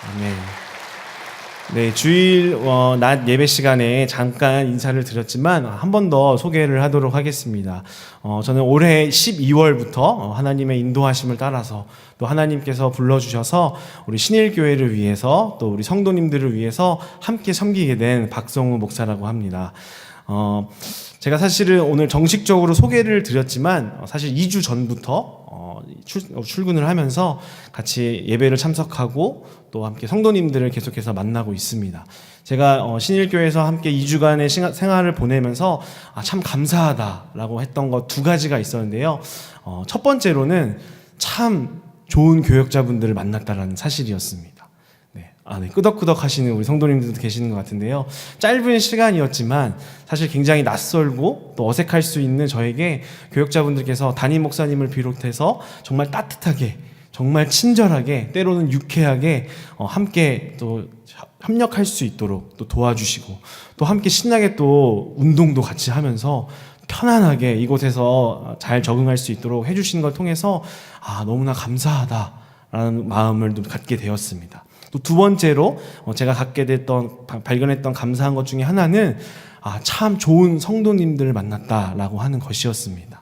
아멘. 네, 주일 낮 예배 시간에 잠깐 인사를 드렸지만 한 번 더 소개를 하도록 하겠습니다. 저는 올해 12월부터 하나님의 인도하심을 따라서 또 하나님께서 불러주셔서 우리 신일교회를 위해서 또 우리 성도님들을 위해서 함께 섬기게 된 박성우 목사라고 합니다. 제가 사실은 오늘 정식적으로 소개를 드렸지만 사실 2주 전부터 출근을 하면서 같이 예배를 참석하고 또 함께 성도님들을 계속해서 만나고 있습니다. 제가 신일교회에서 함께 2주간의 생활을 보내면서 참 감사하다라고 했던 것 두 가지가 있었는데요. 첫 번째로는 참 좋은 교역자분들을 만났다라는 사실이었습니다. 네, 끄덕끄덕 하시는 우리 성도님들도 계시는 것 같은데요. 짧은 시간이었지만 사실 굉장히 낯설고 또 어색할 수 있는 저에게 교역자분들께서 담임 목사님을 비롯해서 정말 따뜻하게, 정말 친절하게, 때로는 유쾌하게 함께 또 협력할 수 있도록 또 도와주시고 또 함께 신나게 또 운동도 같이 하면서 편안하게 이곳에서 잘 적응할 수 있도록 해주시는 걸 통해서 너무나 감사하다라는 마음을 또 갖게 되었습니다. 또 두 번째로 제가 발견했던 감사한 것 중에 하나는 참 좋은 성도님들을 만났다라고 하는 것이었습니다.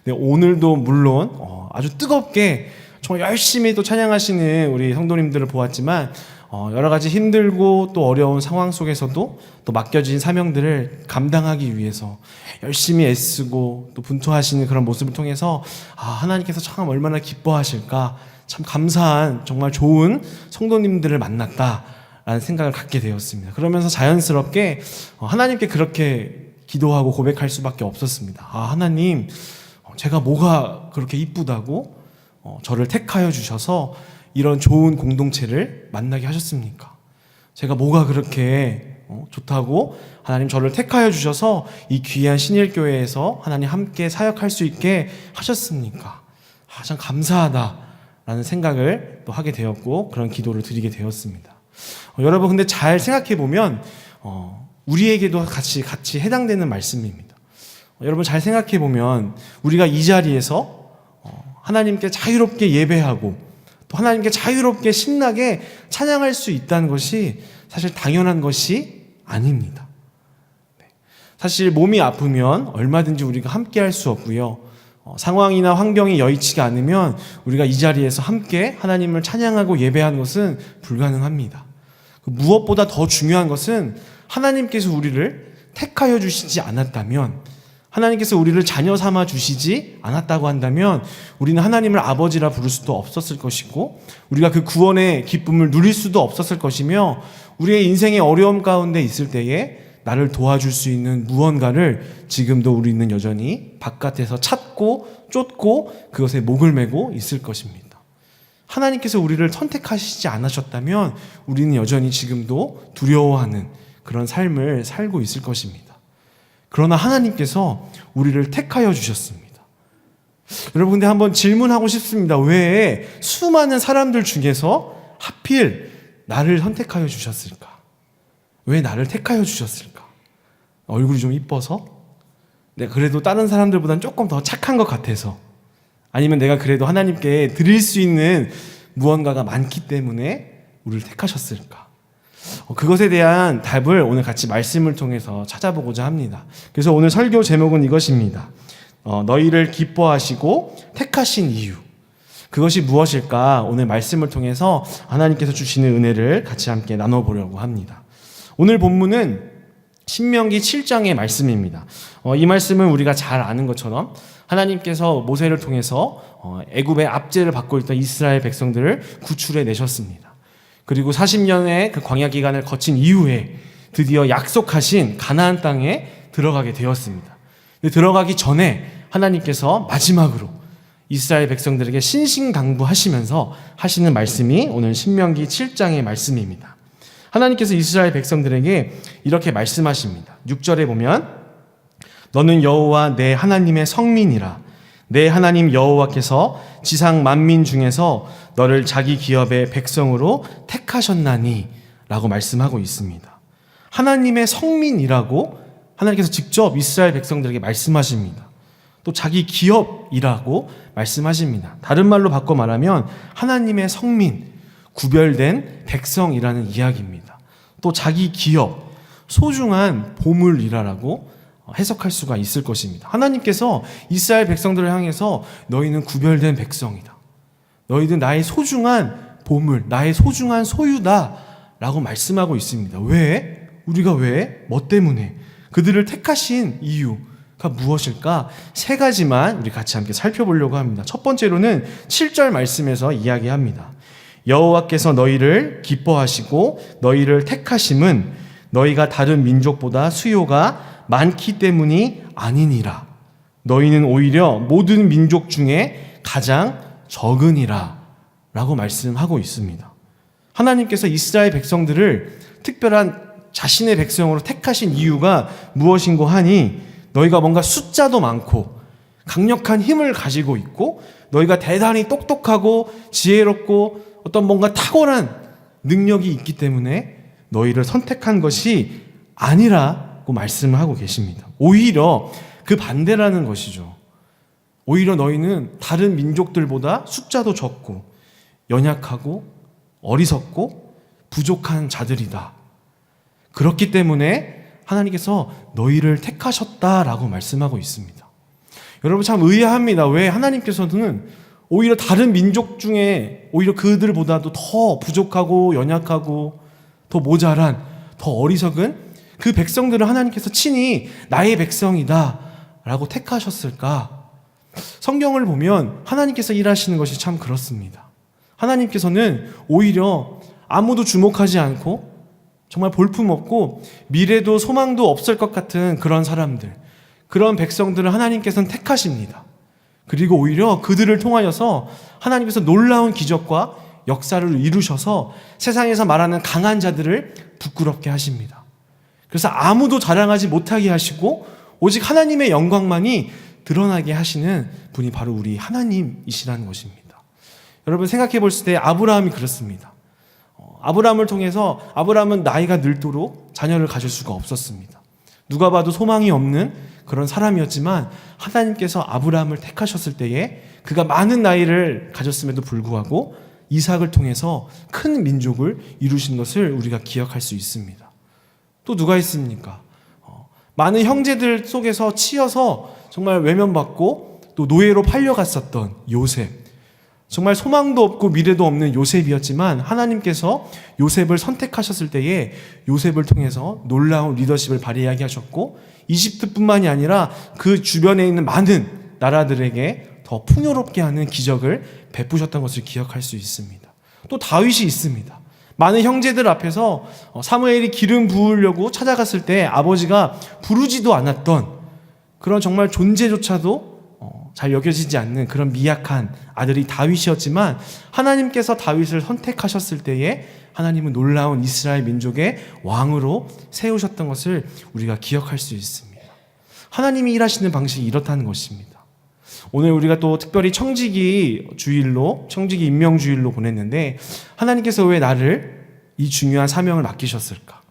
네, 오늘도 물론 아주 뜨겁게 정말 열심히 또 찬양하시는 우리 성도님들을 보았지만 여러 가지 힘들고 또 어려운 상황 속에서도 또 맡겨진 사명들을 감당하기 위해서 열심히 애쓰고 또 분투하시는 그런 모습을 통해서 하나님께서 참 얼마나 기뻐하실까, 참 감사한 정말 좋은 성도님들을 만났다라는 생각을 갖게 되었습니다. 그러면서 자연스럽게 하나님께 그렇게 기도하고 고백할 수밖에 없었습니다. 하나님, 제가 뭐가 그렇게 이쁘다고 저를 택하여 주셔서 이런 좋은 공동체를 만나게 하셨습니까? 제가 뭐가 그렇게 좋다고 하나님 저를 택하여 주셔서 이 귀한 신일교회에서 하나님 함께 사역할 수 있게 하셨습니까? 참 감사하다라는 생각을 또 하게 되었고 그런 기도를 드리게 되었습니다. 여러분, 근데 잘 생각해 보면 우리에게도 같이 해당되는 말씀입니다. 여러분, 잘 생각해 보면 우리가 이 자리에서 하나님께 자유롭게 예배하고 또 하나님께 자유롭게 신나게 찬양할 수 있다는 것이 사실 당연한 것이 아닙니다. 사실 몸이 아프면 얼마든지 우리가 함께 할 수 없고요. 상황이나 환경이 여의치가 않으면 우리가 이 자리에서 함께 하나님을 찬양하고 예배하는 것은 불가능합니다. 무엇보다 더 중요한 것은 하나님께서 우리를 택하여 주시지 않았다면, 하나님께서 우리를 자녀 삼아 주시지 않았다고 한다면 우리는 하나님을 아버지라 부를 수도 없었을 것이고 우리가 그 구원의 기쁨을 누릴 수도 없었을 것이며 우리의 인생의 어려움 가운데 있을 때에 나를 도와줄 수 있는 무언가를 지금도 우리는 여전히 바깥에서 찾고 쫓고 그것에 목을 매고 있을 것입니다. 하나님께서 우리를 선택하시지 않으셨다면 우리는 여전히 지금도 두려워하는 그런 삶을 살고 있을 것입니다. 그러나 하나님께서 우리를 택하여 주셨습니다. 여러분, 근데 한번 질문하고 싶습니다. 왜 수많은 사람들 중에서 하필 나를 선택하여 주셨을까? 왜 나를 택하여 주셨을까? 얼굴이 좀 이뻐서? 내가 그래도 다른 사람들보다는 조금 더 착한 것 같아서? 아니면 내가 그래도 하나님께 드릴 수 있는 무언가가 많기 때문에 우리를 택하셨을까? 그것에 대한 답을 오늘 같이 말씀을 통해서 찾아보고자 합니다. 그래서 오늘 설교 제목은 이것입니다. 너희를 기뻐하시고 택하신 이유. 그것이 무엇일까? 오늘 말씀을 통해서 하나님께서 주시는 은혜를 같이 함께 나눠보려고 합니다. 오늘 본문은 신명기 7장의 말씀입니다. 이 말씀은 우리가 잘 아는 것처럼 하나님께서 모세를 통해서 애굽의 압제를 받고 있던 이스라엘 백성들을 구출해 내셨습니다. 그리고 40년의 그 광야 기간을 거친 이후에 드디어 약속하신 가나안 땅에 들어가게 되었습니다. 근데 들어가기 전에 하나님께서 마지막으로 이스라엘 백성들에게 신신당부하시면서 하시는 말씀이 오늘 신명기 7장의 말씀입니다. 하나님께서 이스라엘 백성들에게 이렇게 말씀하십니다. 6절에 보면 너는 여호와 내 하나님의 성민이라. 내 하나님 여호와께서 지상 만민 중에서 너를 자기 기업의 백성으로 택하셨나니 라고 말씀하고 있습니다. 하나님의 성민이라고 하나님께서 직접 이스라엘 백성들에게 말씀하십니다. 또 자기 기업이라고 말씀하십니다. 다른 말로 바꿔 말하면 하나님의 성민, 구별된 백성이라는 이야기입니다. 또 자기 기업, 소중한 보물이라고 해석할 수가 있을 것입니다. 하나님께서 이스라엘 백성들을 향해서 너희는 구별된 백성이다. 너희는 나의 소중한 보물, 나의 소중한 소유다 라고 말씀하고 있습니다. 왜? 우리가 왜? 뭐 때문에? 그들을 택하신 이유가 무엇일까? 세 가지만 우리 같이 함께 살펴보려고 합니다. 첫 번째로는 7절 말씀에서 이야기합니다. 여호와께서 너희를 기뻐하시고 너희를 택하심은 너희가 다른 민족보다 수요가 많기 때문이 아니니라. 너희는 오히려 모든 민족 중에 가장 적으니라 라고 말씀하고 있습니다. 하나님께서 이스라엘 백성들을 특별한 자신의 백성으로 택하신 이유가 무엇인고 하니 너희가 뭔가 숫자도 많고 강력한 힘을 가지고 있고 너희가 대단히 똑똑하고 지혜롭고 어떤 뭔가 탁월한 능력이 있기 때문에 너희를 선택한 것이 아니라고 말씀을 하고 계십니다. 오히려 그 반대라는 것이죠. 오히려 너희는 다른 민족들보다 숫자도 적고 연약하고 어리석고 부족한 자들이다. 그렇기 때문에 하나님께서 너희를 택하셨다라고 말씀하고 있습니다. 여러분 참 의아합니다. 왜 하나님께서는 오히려 다른 민족 중에 오히려 그들보다도 더 부족하고 연약하고 더 모자란 더 어리석은 그 백성들을 하나님께서 친히 나의 백성이다 라고 택하셨을까? 성경을 보면 하나님께서 일하시는 것이 참 그렇습니다. 하나님께서는 오히려 아무도 주목하지 않고 정말 볼품없고 미래도 소망도 없을 것 같은 그런 사람들, 그런 백성들을 하나님께서는 택하십니다. 그리고 오히려 그들을 통하여서 하나님께서 놀라운 기적과 역사를 이루셔서 세상에서 말하는 강한 자들을 부끄럽게 하십니다. 그래서 아무도 자랑하지 못하게 하시고 오직 하나님의 영광만이 드러나게 하시는 분이 바로 우리 하나님이시라는 것입니다. 여러분 생각해 볼 때 아브라함이 그렇습니다. 아브라함을 통해서 아브라함은 나이가 늙도록 자녀를 가질 수가 없었습니다. 누가 봐도 소망이 없는 그런 사람이었지만 하나님께서 아브라함을 택하셨을 때에 그가 많은 나이를 가졌음에도 불구하고 이삭을 통해서 큰 민족을 이루신 것을 우리가 기억할 수 있습니다. 또 누가 있습니까? 많은 형제들 속에서 치여서 정말 외면받고 또 노예로 팔려갔었던 요셉. 정말 소망도 없고 미래도 없는 요셉이었지만 하나님께서 요셉을 선택하셨을 때에 요셉을 통해서 놀라운 리더십을 발휘하게 하셨고 이집트뿐만이 아니라 그 주변에 있는 많은 나라들에게 더 풍요롭게 하는 기적을 베푸셨던 것을 기억할 수 있습니다. 또 다윗이 있습니다. 많은 형제들 앞에서 사무엘이 기름 부으려고 찾아갔을 때 아버지가 부르지도 않았던 그런 정말 존재조차도 잘 여겨지지 않는 그런 미약한 아들이 다윗이었지만 하나님께서 다윗을 선택하셨을 때에 하나님은 놀라운 이스라엘 민족의 왕으로 세우셨던 것을 우리가 기억할 수 있습니다. 하나님이 일하시는 방식이 이렇다는 것입니다. 오늘 우리가 또 특별히 청지기 임명주일로 보냈는데 하나님께서 왜 나를 이 중요한 사명을 맡기셨을까?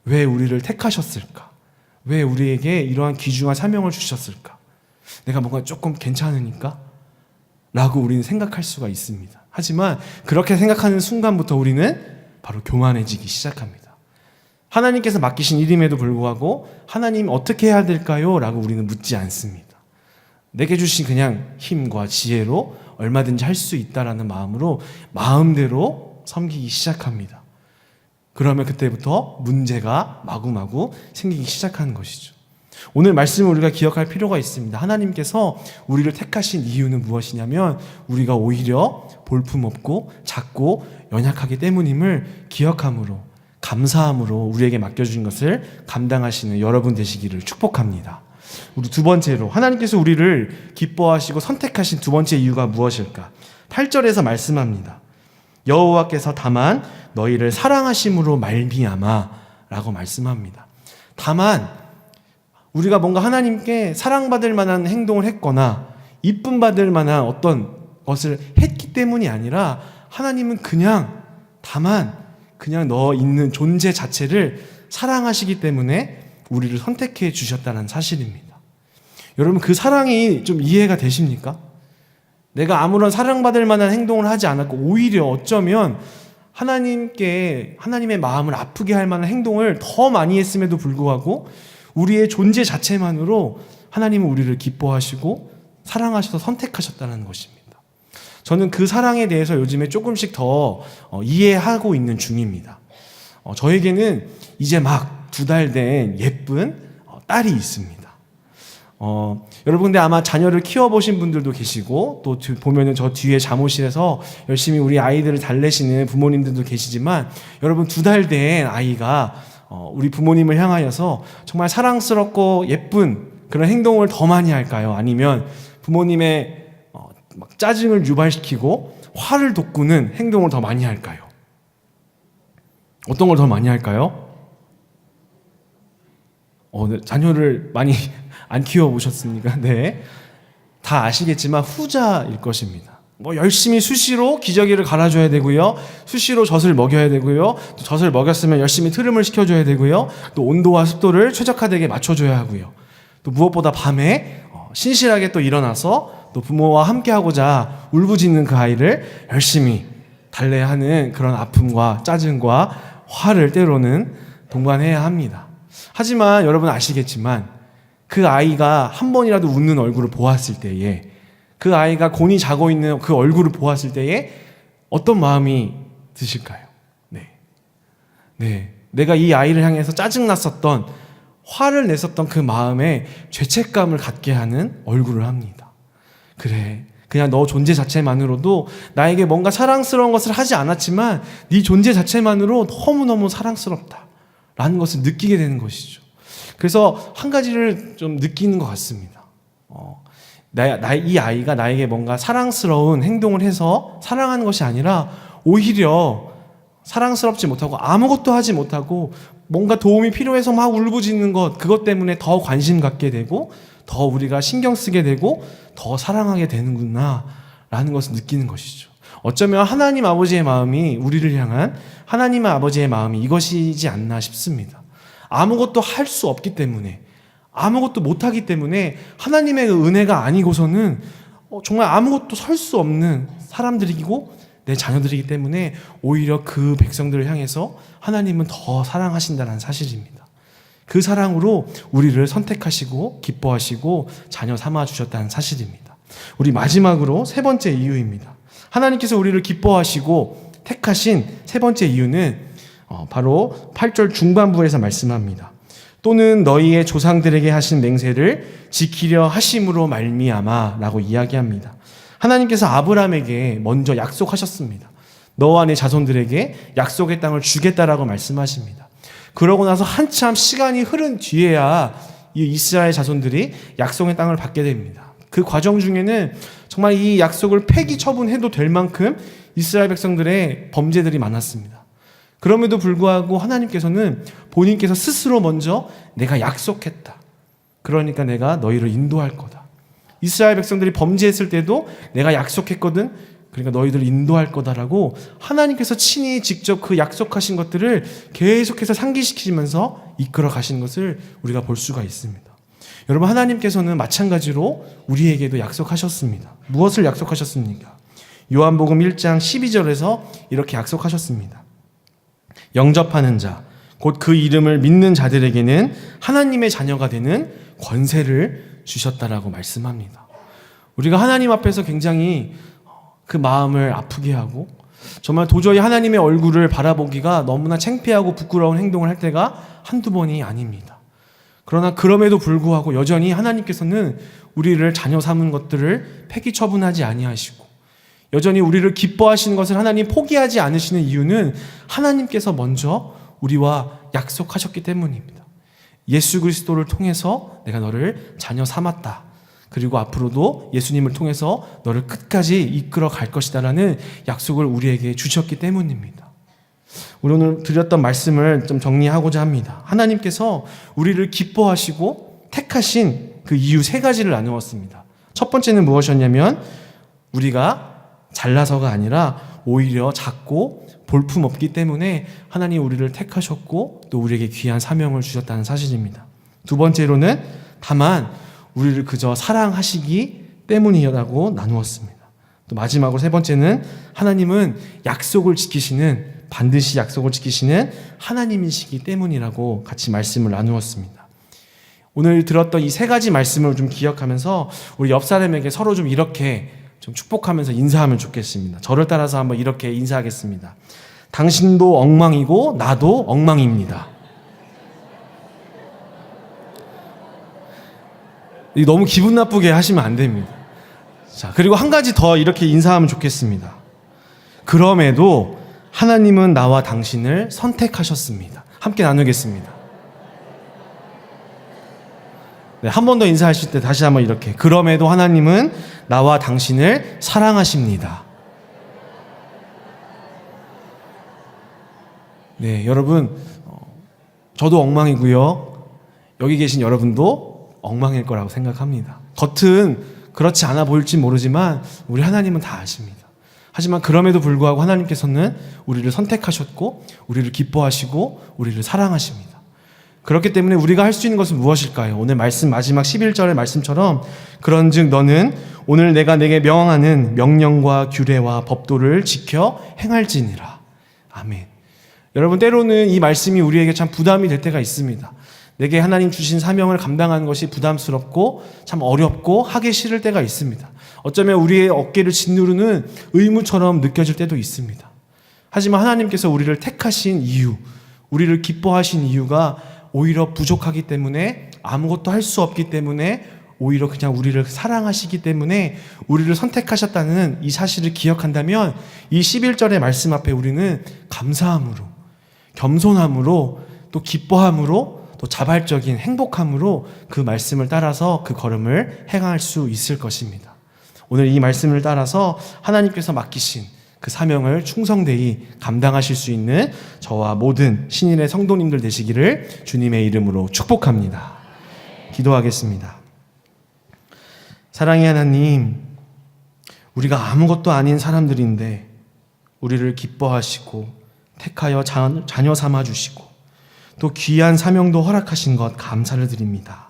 왜 우리를 택하셨을까? 왜 우리에게 이러한 귀중한 사명을 주셨을까? 내가 뭔가 조금 괜찮으니까? 라고 우리는 생각할 수가 있습니다. 하지만 그렇게 생각하는 순간부터 우리는 바로 교만해지기 시작합니다. 하나님께서 맡기신 일임에도 불구하고 하나님 어떻게 해야 될까요? 라고 우리는 묻지 않습니다. 내게 주신 그냥 힘과 지혜로 얼마든지 할 수 있다라는 마음으로 마음대로 섬기기 시작합니다. 그러면 그때부터 문제가 마구마구 생기기 시작하는 것이죠. 오늘 말씀을 우리가 기억할 필요가 있습니다. 하나님께서 우리를 택하신 이유는 무엇이냐면 우리가 오히려 볼품없고 작고 연약하기 때문임을 기억함으로 감사함으로 우리에게 맡겨주신 것을 감당하시는 여러분 되시기를 축복합니다. 우리 두 번째로 하나님께서 우리를 기뻐하시고 선택하신 두 번째 이유가 무엇일까? 8절에서 말씀합니다. 여호와께서 다만 너희를 사랑하심으로 말미암아 라고 말씀합니다. 다만 우리가 뭔가 하나님께 사랑받을 만한 행동을 했거나 이쁨 받을 만한 어떤 것을 했기 때문이 아니라 하나님은 다만 너 있는 존재 자체를 사랑하시기 때문에 우리를 선택해 주셨다는 사실입니다. 여러분 그 사랑이 좀 이해가 되십니까? 내가 아무런 사랑받을 만한 행동을 하지 않았고 오히려 어쩌면 하나님의 마음을 아프게 할 만한 행동을 더 많이 했음에도 불구하고 우리의 존재 자체만으로 하나님은 우리를 기뻐하시고 사랑하셔서 선택하셨다는 것입니다. 저는 그 사랑에 대해서 요즘에 조금씩 더 이해하고 있는 중입니다. 저에게는 이제 막 2달 된 예쁜 딸이 있습니다. 여러분 근데 아마 자녀를 키워보신 분들도 계시고 또 보면은 저 뒤에 잠옷실에서 열심히 우리 아이들을 달래시는 부모님들도 계시지만 여러분 2달 된 아이가 우리 부모님을 향하여서 정말 사랑스럽고 예쁜 그런 행동을 더 많이 할까요? 아니면 부모님의 막 짜증을 유발시키고 화를 돋구는 행동을 더 많이 할까요? 어떤 걸 더 많이 할까요? 자녀를 많이 안 키워보셨습니까? 네. 다 아시겠지만 후자일 것입니다. 열심히 수시로 기저귀를 갈아줘야 되고요. 수시로 젖을 먹여야 되고요. 또 젖을 먹였으면 열심히 트름을 시켜줘야 되고요. 또 온도와 습도를 최적화되게 맞춰줘야 하고요. 또 무엇보다 밤에 신실하게 또 일어나서 또 부모와 함께 하고자 울부짖는 그 아이를 열심히 달래야 하는 그런 아픔과 짜증과 화를 때로는 동반해야 합니다. 하지만 여러분 아시겠지만 그 아이가 한 번이라도 웃는 얼굴을 보았을 때에 그 아이가 곤히 자고 있는 그 얼굴을 보았을 때에 어떤 마음이 드실까요? 네. 내가 이 아이를 향해서 짜증났었던 화를 냈었던 그 마음에 죄책감을 갖게 하는 얼굴을 합니다. 그래. 그냥 너 존재 자체만으로도 나에게 뭔가 사랑스러운 것을 하지 않았지만 네 존재 자체만으로 너무너무 사랑스럽다 라는 것을 느끼게 되는 것이죠. 그래서 한 가지를 좀 느끼는 것 같습니다. 이 아이가 나에게 뭔가 사랑스러운 행동을 해서 사랑하는 것이 아니라 오히려 사랑스럽지 못하고 아무것도 하지 못하고 뭔가 도움이 필요해서 막 울부짖는 것, 그것 때문에 더 관심 갖게 되고 더 우리가 신경 쓰게 되고 더 사랑하게 되는구나 라는 것을 느끼는 것이죠. 어쩌면 하나님 아버지의 마음이 우리를 향한 하나님 아버지의 마음이 이것이지 않나 싶습니다. 아무것도 할 수 없기 때문에 아무것도 못하기 때문에 하나님의 그 은혜가 아니고서는 정말 아무것도 설 수 없는 사람들이고 내 자녀들이기 때문에 오히려 그 백성들을 향해서 하나님은 더 사랑하신다는 사실입니다. 그 사랑으로 우리를 선택하시고 기뻐하시고 자녀 삼아 주셨다는 사실입니다. 우리 마지막으로 3번째 이유입니다. 하나님께서 우리를 기뻐하시고 택하신 3번째 이유는 바로 8절 중반부에서 말씀합니다. 또는 너희의 조상들에게 하신 맹세를 지키려 하심으로 말미암아 라고 이야기합니다. 하나님께서 아브라함에게 먼저 약속하셨습니다. 너와 네 자손들에게 약속의 땅을 주겠다라고 말씀하십니다. 그러고 나서 한참 시간이 흐른 뒤에야 이 이스라엘 자손들이 약속의 땅을 받게 됩니다. 그 과정 중에는 정말 이 약속을 폐기 처분해도 될 만큼 이스라엘 백성들의 범죄들이 많았습니다. 그럼에도 불구하고 하나님께서는 본인께서 스스로 먼저 내가 약속했다. 그러니까 내가 너희를 인도할 거다. 이스라엘 백성들이 범죄했을 때도 내가 약속했거든. 그러니까 너희들을 인도할 거다라고 하나님께서 친히 직접 그 약속하신 것들을 계속해서 상기시키면서 이끌어 가시는 것을 우리가 볼 수가 있습니다. 여러분 하나님께서는 마찬가지로 우리에게도 약속하셨습니다. 무엇을 약속하셨습니까? 요한복음 1장 12절에서 이렇게 약속하셨습니다. 영접하는 자, 곧 그 이름을 믿는 자들에게는 하나님의 자녀가 되는 권세를 주셨다라고 말씀합니다. 우리가 하나님 앞에서 굉장히 그 마음을 아프게 하고 정말 도저히 하나님의 얼굴을 바라보기가 너무나 창피하고 부끄러운 행동을 할 때가 한두 번이 아닙니다. 그러나 그럼에도 불구하고 여전히 하나님께서는 우리를 자녀 삼은 것들을 폐기 처분하지 아니하시고 여전히 우리를 기뻐하시는 것을 하나님 포기하지 않으시는 이유는 하나님께서 먼저 우리와 약속하셨기 때문입니다. 예수 그리스도를 통해서 내가 너를 자녀 삼았다. 그리고 앞으로도 예수님을 통해서 너를 끝까지 이끌어 갈 것이다라는 약속을 우리에게 주셨기 때문입니다. 우리 오늘 드렸던 말씀을 좀 정리하고자 합니다. 하나님께서 우리를 기뻐하시고 택하신 그 이유 3가지를 나누었습니다. 첫 번째는 무엇이었냐면 우리가 잘나서가 아니라 오히려 작고 볼품없기 때문에 하나님 우리를 택하셨고 또 우리에게 귀한 사명을 주셨다는 사실입니다. 두 번째로는 다만 우리를 그저 사랑하시기 때문이라고 나누었습니다. 또 마지막으로 3번째는 하나님은 약속을 지키시는 반드시 약속을 지키시는 하나님이시기 때문이라고 같이 말씀을 나누었습니다. 오늘 들었던 이 세 가지 말씀을 좀 기억하면서 우리 옆 사람에게 서로 좀 이렇게 좀 축복하면서 인사하면 좋겠습니다. 저를 따라서 한번 이렇게 인사하겠습니다. 당신도 엉망이고 나도 엉망입니다. 너무 기분 나쁘게 하시면 안 됩니다. 자, 그리고 한 가지 더 이렇게 인사하면 좋겠습니다. 그럼에도 하나님은 나와 당신을 선택하셨습니다. 함께 나누겠습니다. 네, 한 번 더 인사하실 때 다시 한번 이렇게. 그럼에도 하나님은 나와 당신을 사랑하십니다. 네, 여러분, 저도 엉망이고요. 여기 계신 여러분도 엉망일 거라고 생각합니다. 겉은 그렇지 않아 보일지 모르지만 우리 하나님은 다 아십니다. 하지만 그럼에도 불구하고 하나님께서는 우리를 선택하셨고 우리를 기뻐하시고 우리를 사랑하십니다. 그렇기 때문에 우리가 할 수 있는 것은 무엇일까요? 오늘 말씀 마지막 11절의 말씀처럼 그런즉 너는 오늘 내가 내게 명하는 명령과 규례와 법도를 지켜 행할지니라. 아멘. 여러분, 때로는 이 말씀이 우리에게 참 부담이 될 때가 있습니다. 내게 하나님 주신 사명을 감당하는 것이 부담스럽고 참 어렵고 하기 싫을 때가 있습니다. 어쩌면 우리의 어깨를 짓누르는 의무처럼 느껴질 때도 있습니다. 하지만 하나님께서 우리를 택하신 이유, 우리를 기뻐하신 이유가 오히려 부족하기 때문에, 아무것도 할 수 없기 때문에, 오히려 그냥 우리를 사랑하시기 때문에 우리를 선택하셨다는 이 사실을 기억한다면 이 11절의 말씀 앞에 우리는 감사함으로, 겸손함으로, 또 기뻐함으로, 또 자발적인 행복함으로 그 말씀을 따라서 그 걸음을 행할 수 있을 것입니다. 오늘 이 말씀을 따라서 하나님께서 맡기신 그 사명을 충성되이 감당하실 수 있는 저와 모든 신인의 성도님들 되시기를 주님의 이름으로 축복합니다. 기도하겠습니다. 사랑의 하나님, 우리가 아무것도 아닌 사람들인데 우리를 기뻐하시고 택하여 자녀 삼아주시고 또 귀한 사명도 허락하신 것 감사를 드립니다.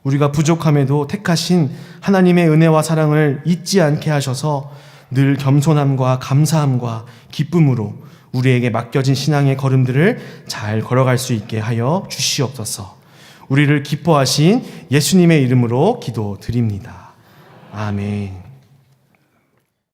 우리가 부족함에도 택하신 하나님의 은혜와 사랑을 잊지 않게 하셔서 늘 겸손함과 감사함과 기쁨으로 우리에게 맡겨진 신앙의 걸음들을 잘 걸어갈 수 있게 하여 주시옵소서. 우리를 기뻐하신 예수님의 이름으로 기도드립니다. 아멘.